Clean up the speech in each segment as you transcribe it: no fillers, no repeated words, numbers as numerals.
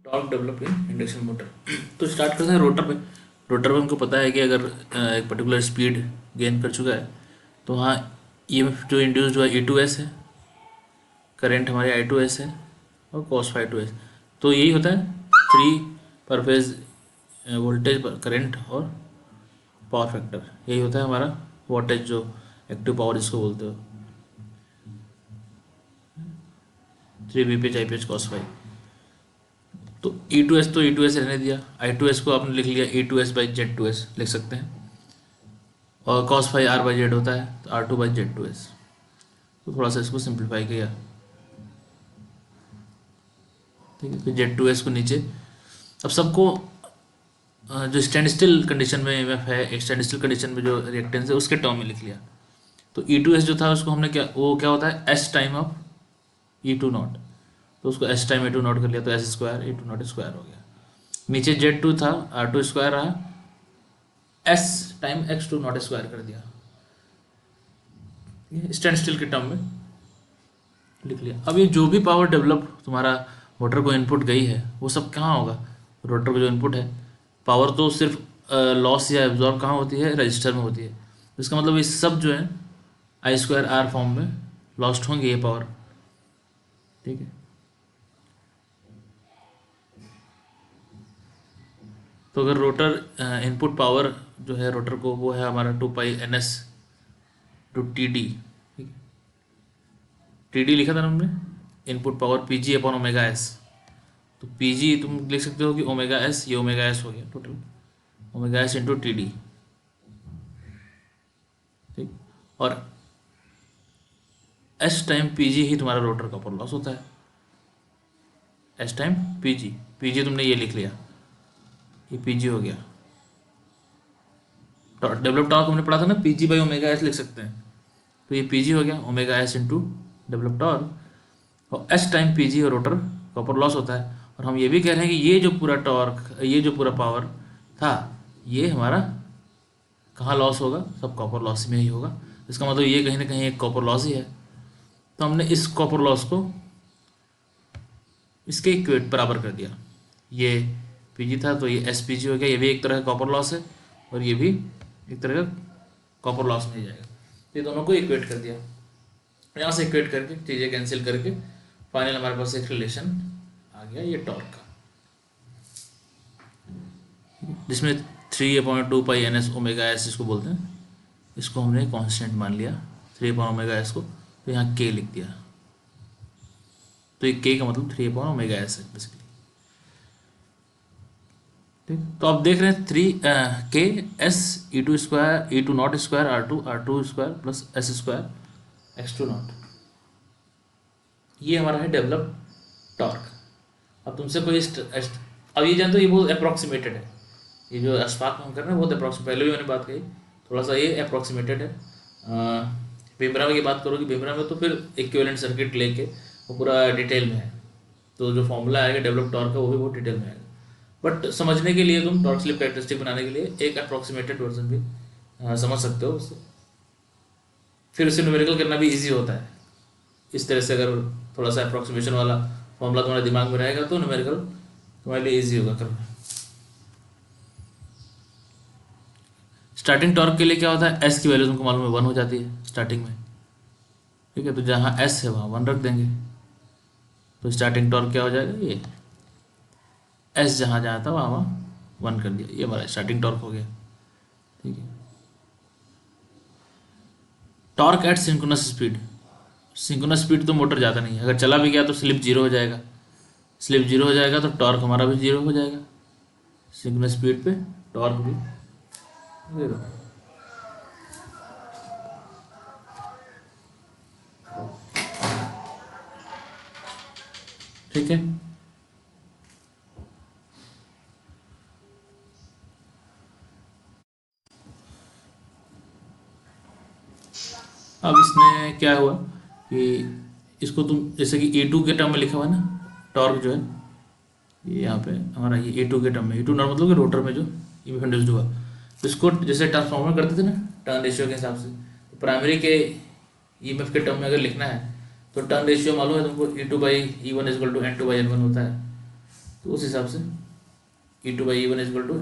Torque develop in induction motor. तो start करते हैं रोटर पे। रोटर पे हमको पता है कि अगर एक पर्टिकुलर स्पीड गेन कर चुका है तो वहाँ ईएमएफ जो इंड्यूस्ड हुआ E2S है, करंट हमारे I2S है और कॉस फाई 2S। तो यही होता है थ्री पर फेज वोल्टेज पर करंट और पावर फैक्टर, यही होता है हमारा वोल्टेज जो एक्टिव पावर जिसको बोलते हो, 3 VPH IPH कॉस फाई। तो E2S तो E2S रहने दिया, I2S को आपने लिख लिया E2S/Z2S लिख सकते हैं, और कॉस फाई R/Z होता है तो R2/Z2S। तो थोड़ा सा इसको सिंप्लीफाई किया, ठीक है। फिर Z2S को नीचे, अब सबको जो स्टैंड स्टिल कंडीशन में EMF है, स्टैंड स्टिल कंडीशन में जो रिएक्टेंस है उसके टर्म में लिख लिया। तो E2S जो था उसको हमने क्या, वो क्या होता है S time of E2 not, तो उसको S टाइम E2 नॉट कर लिया तो S square E2 not square हो गया। नीचे Z2 था, R2 स्क्वायर रहा, S time X2 not square कर दिया, स्टैंड स्टिल के टर्म में लिख लिया। अब ये जो भी पावर डेवलप तुम्हारा मोटर को इनपुट गई है वो सब कहाँ होगा, रोटर को जो इनपुट है पावर तो सिर्फ लॉस या एब्जॉर्ब कहाँ होती है, रजिस्टर में होती है। तो इसका मतलब ये सब जो है I2R फॉर्म में लॉस्ट होंगे ये पावर, ठीक है। तो अगर रोटर इनपुट पावर जो है रोटर को वो है हमारा 2π NS/TD, ठीक है। TD लिखा था ना हमने, इनपुट पावर PG/ओमेगा S। तो PG तुम लिख सकते हो कि ओमेगा S, ये ओमेगा S हो गया टोटल, ओमेगा S × TD, ठीक। और S टाइम PG ही तुम्हारा रोटर कॉपर लॉस होता है, S टाइम PG तुमने ये लिख लिया, ये PG हो गया। डेवलप टॉर्क हमने पढ़ा था ना, PG/ओमेगा S लिख सकते हैं, तो ये PG हो गया, ओमेगा S × डेवलप टॉर्क। और S टाइम PG और रोटर कॉपर लॉस होता है। और हम ये भी कह रहे हैं कि ये जो पूरा टॉर्क, ये जो पूरा पावर था, ये हमारा कहाँ लॉस होगा, सब कॉपर लॉस में ही होगा। इसका मतलब ये कहीं ना कहीं एक कॉपर लॉस ही है। तो हमने इस कॉपर लॉस को इसके इक्वेट बराबर कर दिया, ये PG था तो ये SPG हो गया, ये भी एक तरह का कॉपर लॉस है और ये भी एक तरह का कॉपर लॉस में ही जाएगा। तो ये दोनों को इक्वेट कर दिया, यहाँ से इक्वेट करके चीज़ें कैंसिल करके फाइनल हमारे पास एक रिलेशन आ गया ये टॉर्क का, जिसमें 3/2π NS/ओमेगा S इसको बोलते हैं, इसको हमने कांस्टेंट मान लिया 3/ओमेगा S को, तो यहाँ K लिख दिया। तो ये K का मतलब 3/ओमेगा S है बेसिकली, ठीक। तो आप देख रहे हैं 3K/S E2 not square R2 square plus S square X2 not, ये हमारा है डेवलप टॉर्क। अब तुमसे कोई अब ये जानते हो ये बहुत अप्रॉक्सीमेटेड है, ये जो अस्पाक हम कर रहे हैं बहुत अप्रॉक्सीमेट, पहले भी मैंने बात कही, थोड़ा सा ये अप्रॉक्सीमेटेड है। बेमरा में की बात करोगे, बेमरा में तो फिर इक्विवेलेंट सर्किट लेके वो पूरा डिटेल में है, तो जो फॉर्मूला आएगा डेवलप टॉर्क का वो भी बहुत डिटेल में आएगा। बट समझने के लिए तुम टॉर्क स्लिप कैरेक्टरिस्टिक बनाने के लिए एक अप्रॉक्सीमेटेड वर्जन भी समझ सकते हो उससे, फिर उसे न्यूमेरिकल करना भी ईजी होता है। इस तरह से अगर थोड़ा सा अप्रॉक्सीमेशन वाला फॉर्मूला तुम्हारे दिमाग में रहेगा तो न्यूमेरिकल तुम्हारे लिए ईजी होगा करना। स्टार्टिंग टॉर्क के लिए क्या होता है, S की वैल्यू तुमको मालूम है 1 हो जाती है स्टार्टिंग में, ठीक है। तो जहाँ S है वहाँ 1 रख देंगे, तो स्टार्टिंग टॉर्क क्या हो जाएगा, ये S जहाँ जहाँ था वहाँ वहाँ 1 कर दिया, ये हमारा स्टार्टिंग टॉर्क हो गया, ठीक है। Torque at synchronous speed, synchronous speed तो मोटर ज़्यादा नहीं है, अगर चला भी गया तो स्लिप 0 हो जाएगा, स्लिप 0 हो जाएगा तो टॉर्क हमारा भी 0 हो जाएगा, सिंक्रोनस स्पीड पे टॉर्क भी 0। ठीक है। अब इसमें क्या हुआ कि इसको तुम जैसे कि E2 के टर्म में लिखा हुआ है ना, टॉर्क जो है ये यहाँ पे हमारा ये E2 के टर्म में, E2 नॉट मतलब कि रोटर में जो ईएमएफ इंड्यूस्ड हुआ, तो इसको जैसे ट्रांसफॉर्मर करते थे ना टर्न रेशियो के हिसाब से, तो प्राइमरी के ईएमएफ के टर्म में अगर लिखना है तो टर्न रेशियो मालूम है तुमको, E2/E1 = N2/N1 होता है, तो उस हिसाब से E2/E1 is equal to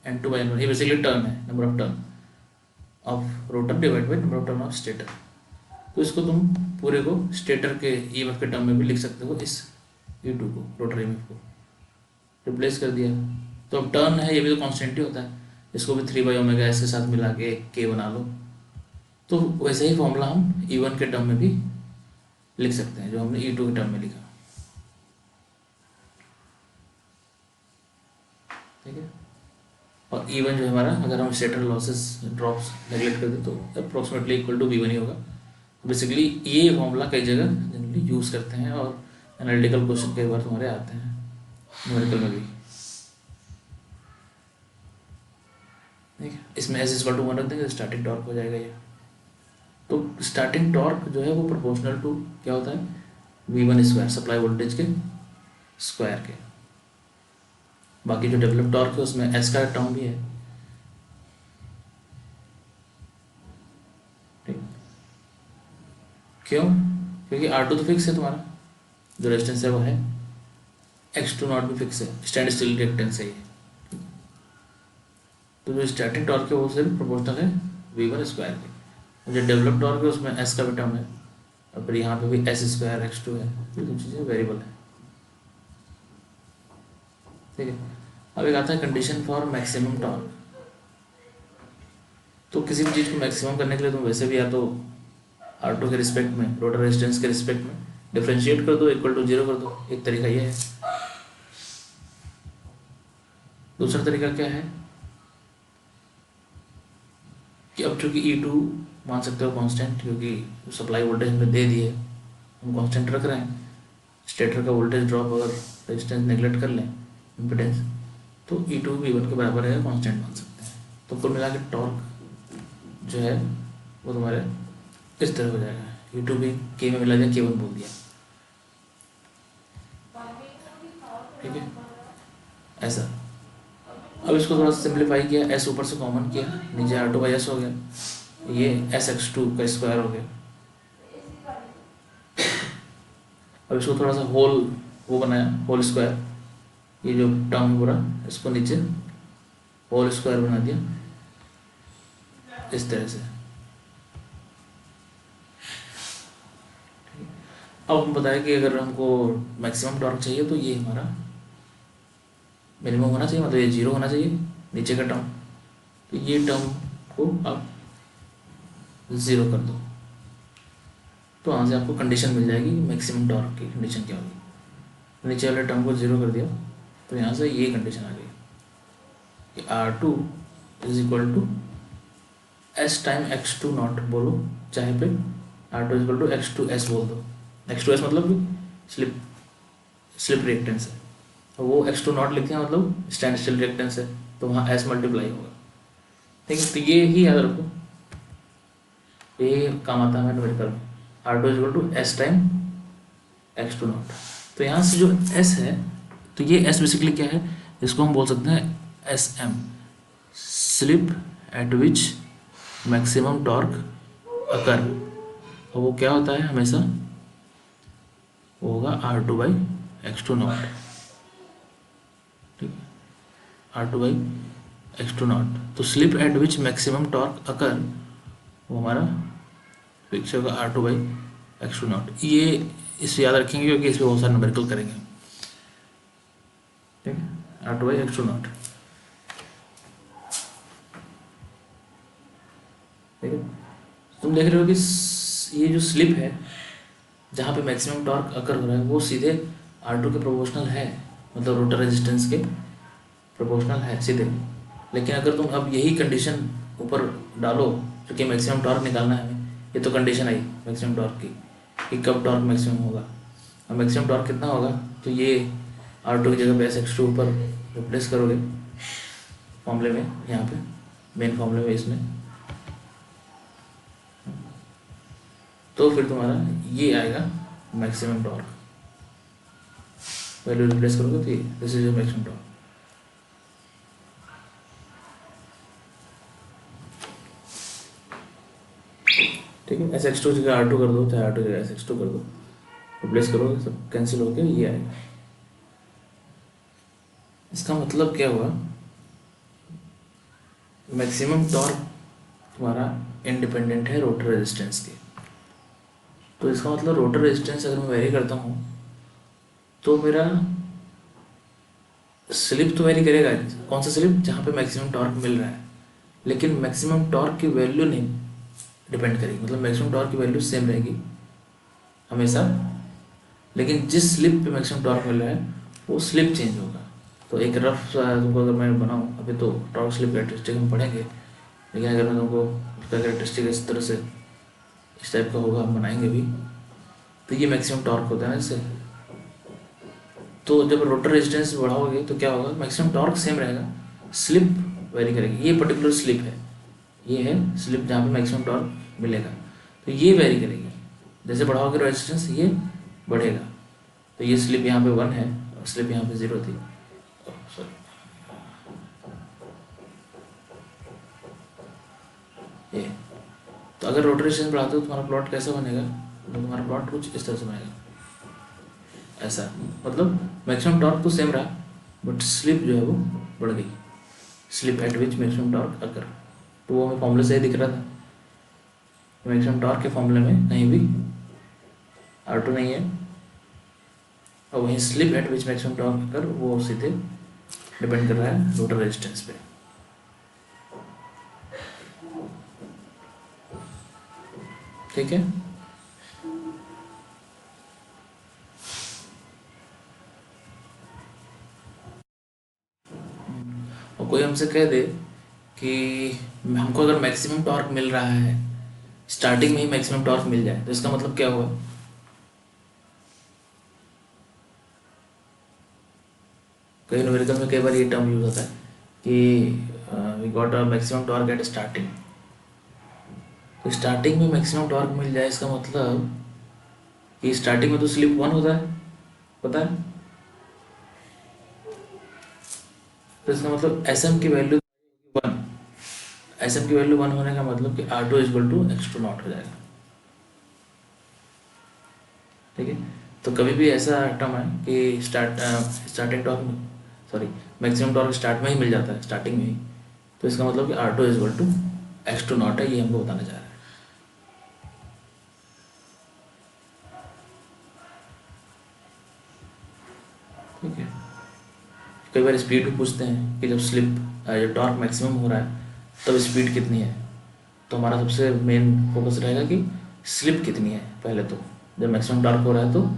N2/N1, ये बेसिकली टर्न है, number of turn off rotor divide by number of turn off stator. तो इसको तुम पूरे को स्टेटर के EMF के टर्म में भी लिख सकते हो, इस E2 को रोटर EMF को रिप्लेस कर दिया। तो अब टर्न है, ये भी तो कॉन्स्टेंट ही होता है, इसको भी 3/ω/s के साथ मिला के k बना लो। तो वैसे ही फॉर्मूला हम E1 के टर्म में भी लिख सकते हैं जो हमने E2 के टर्म में लिखा, ठीक है। और E1 जो हमारा, अगर हम स्टेटर लॉसेस ड्रॉप्स नेगलेक्ट कर दें तो अप्रोक्सीमेटली इक्वल टू V1 ही होगा। बेसिकली ये फॉर्मूला कई जगह जनरली यूज़ करते हैं और एनालिटिकल क्वेश्चन कई बार तुम्हारे आते हैं न्यूमेरिकल में भी, ठीक है। इसमें S इक्वल टू 1 रख देंगे, स्टार्टिंग टॉर्क हो जाएगा ये। तो स्टार्टिंग टॉर्क जो है वो प्रोपोर्शनल टू क्या होता है, V1 स्क्वायर, सप्लाई वोल्टेज के स्क्वायर के। बाकी जो डेवलप टॉर्क है उसमें S का टर्म भी है, ठीक। क्यों? क्योंकि R2 तो फिक्स है तुम्हारा, जो रेजिस्टेंस है वो है, X2 नॉट भी फिक्स है, स्टैंड स्टिल रिएक्टेंस है ये। तो जो स्टार्टिंग टॉर्क है वो सिर्फ प्रोपोर्शनल है V1 स्क्वायर के। जो डेवलप टॉर्क है उसमें S का भी टर्म है, और फिर यहाँ पे भी S स्क्वायर X2 है, ये दो चीज़ें वेरिएबल है, ठीक है। अब एक आता है कंडीशन फॉर मैक्सिमम टॉर्क। तो किसी भी चीज़ को मैक्सिमम करने के लिए तुम वैसे भी या तो R2 के रिस्पेक्ट में, रोटर रेजिस्टेंस के रिस्पेक्ट में डिफरेंशिएट कर दो, इक्वल टू 0 कर दो, एक तरीका ये है। दूसरा तरीका क्या है कि अब चूंकि E2 मान सकते हो कांस्टेंट, क्योंकि सप्लाई वोल्टेज हमें दे दिए, हम कांस्टेंट रख रहे हैं। स्टेटर का वोल्टेज ड्रॉप अगर रेजिस्टेंस नेगलेक्ट कर लें, इम्पिडेंस, तो E2 भी V1 के बराबर है, कांस्टेंट मान सकते हैं। तो कुल मिला के टॉर्क जो है वो तुम्हारे इस तरह हो जाएगा, E2 भी K में मिला दिया, K1 बोल दिया, ठीक है, ऐसा। अब इसको थोड़ा सा सिंप्लीफाई किया, S ऊपर से कॉमन किया, नीचे R2/S हो गया, ये SX2 का स्क्वायर हो गया। अब इसको थोड़ा सा होल वो बनाया, होल स्क्वायर, ये जो टर्म है पूरा इसको नीचे होल स्क्वायर बना दिया इस तरह से। अब हम बताया कि अगर हमको मैक्सिमम टॉर्क चाहिए तो ये हमारा मिनिमम होना चाहिए, मतलब ये 0 होना चाहिए नीचे का टर्म। तो ये टर्म को आप 0 कर दो, तो वहाँ से आपको कंडीशन मिल जाएगी मैक्सिमम टॉर्क की। कंडीशन क्या होगी, नीचे वाले टर्म को 0 कर दिया तो यहाँ से ये कंडीशन आ गई कि R2 is equal to S time X2 nought बोलो, चाहे फिर R2 is equal to X2S बोल दो। X2S मतलब कि स्लिप रिएक्टेंस है, और वो X2 नॉट लिखते हैं मतलब स्टैंड स्टिल रिएक्टेंस है, तो वहाँ S मल्टीप्लाई होगा, ठीक है। तो ये ही याद रखो, ये काम आता है न्यूमेरिकल में, R2 is equal to S time X2 nought. तो यहाँ से जो S है, तो ये S बेसिकली क्या है, इसको हम बोल सकते हैं SM, slip at which maximum torque occur. और वो क्या होता है हमेशा, वो होगा R2/X2 नॉट, ठीक है, R2/X2 नॉट। तो slip at which maximum torque occur वो हमारा पिक्चर होगा R2/X2 नॉट। ये इसे याद रखेंगे क्योंकि इस पर बहुत सारे न्यूमेरिकल करेंगे, ठीक है, R2/X2 नॉट, ठीक है। तुम देख रहे हो कि ये जो स्लिप है जहाँ पे मैक्सिमम टॉर्क अकर हो रहा है वो सीधे R2 के प्रोपोर्शनल है, मतलब रोटर रेजिस्टेंस के प्रोपोर्शनल है सीधे। लेकिन अगर तुम अब यही कंडीशन ऊपर डालो, क्योंकि मैक्सिमम टॉर्क निकालना है हमें, ये तो कंडीशन आई मैक्सिमम टॉर्क की कि कब टॉर्क मैक्सिमम होगा, और मैक्सिमम टॉर्क कितना होगा, तो ये R2 की जगह पे SX2 ऊपर रिप्लेस करोगे फॉर्मूले में, यहाँ पे मेन फॉर्मूले में इसमें, तो फिर तुम्हारा ये आएगा मैक्सिमम टॉर्क, वैल्यू रिप्लेस करोगे तो ये दिस इज मैक्सिमम टॉर्क, ठीक है। SX2 जगह R2 कर दो, चाहे R2 जगह SX2 कर दो, रिप्लेस करोगे सब कैंसिल होकर ये आएगा। इसका मतलब क्या हुआ, मैक्सिमम टॉर्क तुम्हारा इंडिपेंडेंट है रोटर रेजिस्टेंस के। तो इसका मतलब रोटर रेजिस्टेंस अगर मैं वेरी करता हूँ तो मेरा स्लिप तो वेरी करेगा। कौन सा स्लिप? जहाँ पे मैक्सिमम टॉर्क मिल रहा है, लेकिन मैक्सिमम टॉर्क की वैल्यू नहीं डिपेंड करेगी, मतलब मैक्सिमम टॉर्क की वैल्यू सेम रहेगी हमेशा, लेकिन जिस स्लिप पे मैक्सिमम टॉर्क मिल रहा है वो स्लिप चेंज होगा। तो एक रफ सा तुमको अगर मैं बनाऊँ, अभी तो टॉर्क स्लिप कैरेक्टरिस्टिक हम पढ़ेंगे, लेकिन अगर मैं तुमको उसका कैरेक्टरिस्टिक इस तरह से इस टाइप का होगा, हम बनाएंगे भी। तो ये मैक्सिमम टॉर्क होता है ना इससे। तो जब रोटर रेजिस्टेंस बढ़ाओगे तो क्या होगा, मैक्सिमम टॉर्क सेम रहेगा, स्लिप वेरी करेगी। ये पर्टिकुलर स्लिप है, ये है स्लिप जहाँ पे मैक्सिमम टॉर्क मिलेगा, तो ये वेरी करेगी। जैसे बढ़ाओगे रेजिस्टेंस ये बढ़ेगा। तो ये स्लिप यहाँ पे 1 है और स्लिप यहाँ पे 0 थी, सॉरी ये। तो अगर रोटर रेजिस्टेंस बढ़ाते हो तो तुम्हारा प्लॉट कैसा बनेगा, तो तुम्हारा प्लॉट कुछ इस तरह से बनेगा, ऐसा। मतलब मैक्सिमम टॉर्क तो सेम रहा बट स्लिप जो है वो बढ़ गई, slip at which maximum torque occur. तो वो हमें फॉर्मूले से ही दिख रहा था, मैक्सिमम टॉर्क के फॉर्मूले में कहीं भी R2 नहीं है, और वहीं slip at which maximum torque occur वो सीधे डिपेंड कर रहा है रोटर रेजिस्टेंस पे। ठीक है। और कोई हमसे कह दे कि हमको अगर मैक्सिमम टॉर्क मिल रहा है, स्टार्टिंग में ही मैक्सिमम टॉर्क मिल जाए, तो इसका मतलब क्या हुआ, कई न्यूमेरिकल में कई बार ये टर्म यूज होता है कि we got a maximum torque at starting. तो स्टार्टिंग में मैक्सिमम टॉर्क मिल जाए इसका मतलब कि स्टार्टिंग में तो स्लिप 1 होता है, पता है। तो इसका मतलब एस एम की वैल्यू 1, एस एम की वैल्यू 1 होने का मतलब कि R2 equal to X2 not हो जाएगा। ठीक है। तो कभी भी ऐसा टर्म है कि starting torque, sorry maximum torque start में ही मिल जाता है, स्टार्टिंग में ही, तो इसका मतलब कि R2 equal to X2 not है, ये हमको बताना चाह रहा है। ठीक है। कई बार स्पीड भी पूछते हैं कि जब टॉर्क मैक्सिमम हो रहा है तब स्पीड कितनी है, तो हमारा सबसे मेन फोकस रहेगा कि स्लिप कितनी है पहले। तो जब मैक्सिमम टॉर्क हो रहा है तो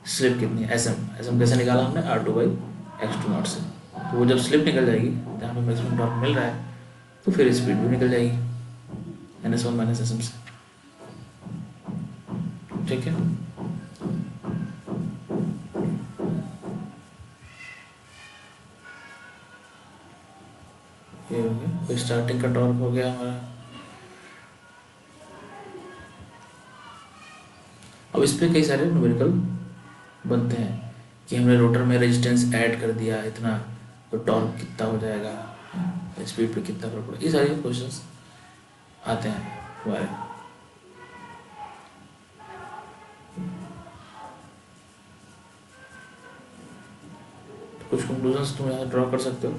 स्लिप कितनी है, एस एम कैसे निकाला हमने, R2/X2 नॉट से। तो वो जब स्लिप निकल जाएगी जहाँ पे मैक्सिमम टॉर्क मिल रहा है तो फिर स्पीड भी निकल जाएगी NS1 - SM से। ठीक है। ये हो गया, तो स्टार्टिंग का टॉर्क हो गया हमारा। अब इस पर कई सारे न्यूमेरिकल बनते हैं कि हमने रोटर में रेजिस्टेंस ऐड कर दिया इतना तो टॉर्क कितना हो जाएगा, स्पीड पे कितना फर्क पड़ेगा, ये सारे क्वेश्चंस आते हैं हमारे। कुछ कंक्लूजन्स तुम यहाँ ड्रॉ कर सकते हो।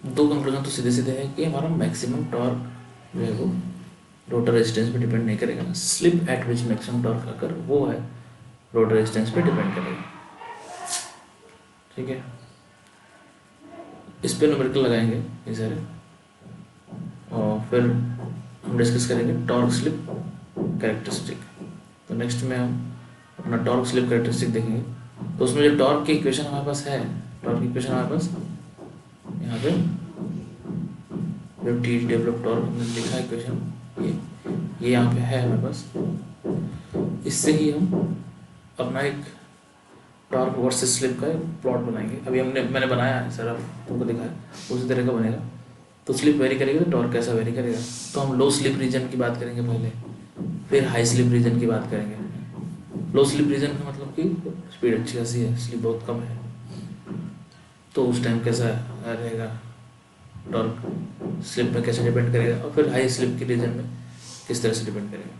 दो कंक्लूजन तो सीधे सीधे है कि हमारा मैक्सिमम टॉर्क जो है वो रोटर रेजिस्टेंस पे डिपेंड नहीं करेगा, slip at which maximum torque अगर वो है रोटर रेजिस्टेंस पे डिपेंड करेगा। ठीक है। इस पे न्यूमेरिकल लगाएंगे ये सारे, और फिर हम डिस्कस करेंगे टॉर्क स्लिप कैरेक्टरिस्टिक। तो नेक्स्ट में हम अपना टॉर्क स्लिप कैरेक्टरिस्टिक देखेंगे। तो उसमें जो टॉर्क की इक्वेशन हमारे पास है, टॉर्क की इक्वेशन हमारे पास यहाँ पे जो टी डेवलप टॉर्क हमने लिखा है इक्वेशन, ये यहाँ पे है हमारे पास। इससे ही हम अपना एक टॉर्क वर्सेस स्लिप का प्लॉट बनाएंगे। अभी मैंने बनाया है सर, अब तुमको दिखा है, उसी तरह का बनेगा। तो स्लिप वेरी करेगी तो टॉर्क कैसा वेरी करेगा। तो हम लो स्लिप रीजन की बात करेंगे पहले, फिर हाई स्लिप रीजन की बात करेंगे। लो स्लिप रीजन का मतलब कि स्पीड अच्छी खासी है, स्लिप बहुत कम है, तो उस टाइम कैसा रहेगा टॉर्क, स्लिप में कैसे डिपेंड करेगा, और फिर हाई स्लिप के रीजन में किस तरह से डिपेंड करेगा।